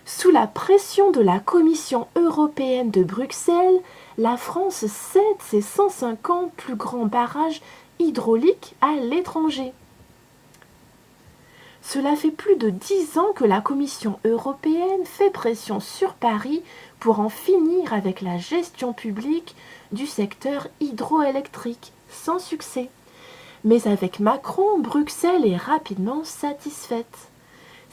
Sous la pression de la Commission européenne de Bruxelles, la France cède ses 150 plus grands barrages hydrauliques à l'étranger. Cela fait plus de 10 ans que la Commission européenne fait pression sur Paris pour en finir avec la gestion publique du secteur hydroélectrique, sans succès. Mais avec Macron, Bruxelles est rapidement satisfaite.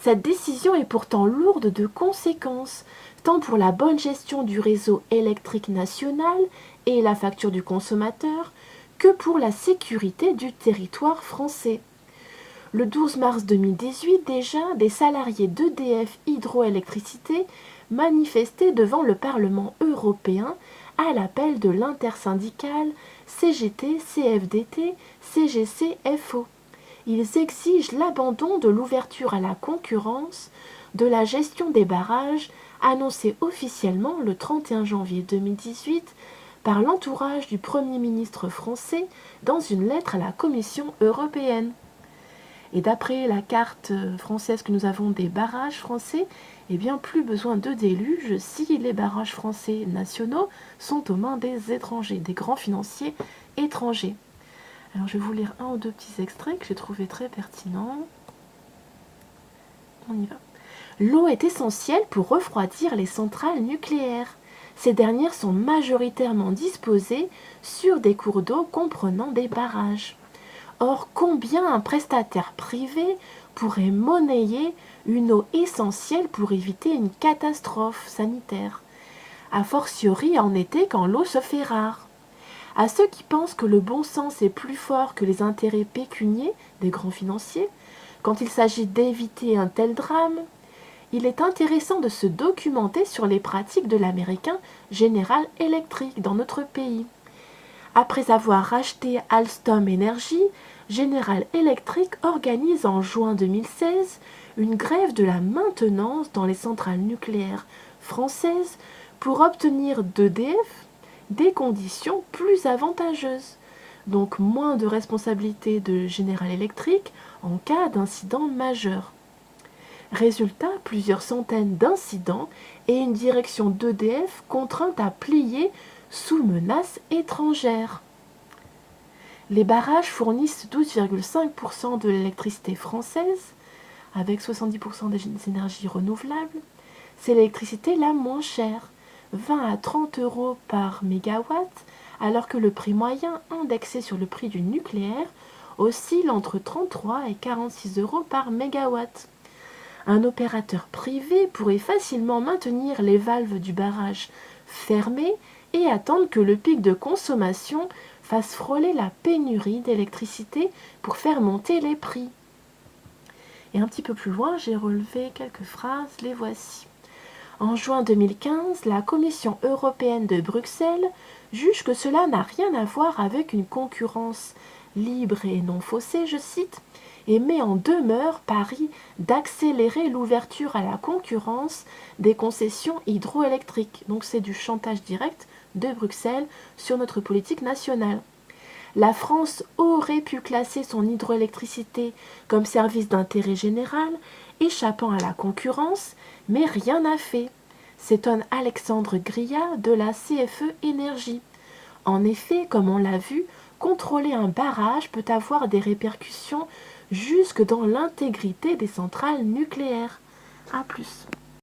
Cette décision est pourtant lourde de conséquences, tant pour la bonne gestion du réseau électrique national et la facture du consommateur, que pour la sécurité du territoire français. Le 12 mars 2018 déjà, des salariés d'EDF Hydroélectricité manifestaient devant le Parlement européen à l'appel de l'intersyndicale CGT-CFDT-CGC-FO. Ils exigent l'abandon de l'ouverture à la concurrence de la gestion des barrages annoncée officiellement le 31 janvier 2018 par l'entourage du Premier ministre français dans une lettre à la Commission européenne. Et d'après la carte française que nous avons des barrages français, eh bien plus besoin de déluge si les barrages français nationaux sont aux mains des étrangers, des grands financiers étrangers. Alors je vais vous lire un ou deux petits extraits que j'ai trouvé très pertinents. On y va. L'eau est essentielle pour refroidir les centrales nucléaires. Ces dernières sont majoritairement disposées sur des cours d'eau comprenant des barrages. Or, combien un prestataire privé pourrait monnayer une eau essentielle pour éviter une catastrophe sanitaire, a fortiori en été quand l'eau se fait rare. À ceux qui pensent que le bon sens est plus fort que les intérêts pécuniaires des grands financiers, quand il s'agit d'éviter un tel drame, il est intéressant de se documenter sur les pratiques de l'américain General Electric dans notre pays. Après avoir racheté Alstom Energy, General Electric organise en juin 2016 une grève de la maintenance dans les centrales nucléaires françaises pour obtenir d'EDF des conditions plus avantageuses, donc moins de responsabilité de General Electric en cas d'incident majeur. Résultat, plusieurs centaines d'incidents et une direction d'EDF contrainte à plier sous menace étrangère. Les barrages fournissent 12,5% de l'électricité française, avec 70% des énergies renouvelables. C'est l'électricité la moins chère, 20 à 30 euros par mégawatt, alors que le prix moyen indexé sur le prix du nucléaire oscille entre 33 et 46 euros par mégawatt. Un opérateur privé pourrait facilement maintenir les valves du barrage fermées et attendre que le pic de consommation fasse frôler la pénurie d'électricité pour faire monter les prix. Et un petit peu plus loin, j'ai relevé quelques phrases, les voici. En juin 2015, la Commission européenne de Bruxelles juge que cela n'a rien à voir avec une concurrence libre et non faussée, je cite, et met en demeure Paris d'accélérer l'ouverture à la concurrence des concessions hydroélectriques. Donc c'est du chantage direct de Bruxelles sur notre politique nationale. La France aurait pu classer son hydroélectricité comme service d'intérêt général, échappant à la concurrence, mais rien n'a fait, s'étonne Alexandre Grillat de la CFE Énergie. En effet, comme on l'a vu, contrôler un barrage peut avoir des répercussions jusque dans l'intégrité des centrales nucléaires. A plus.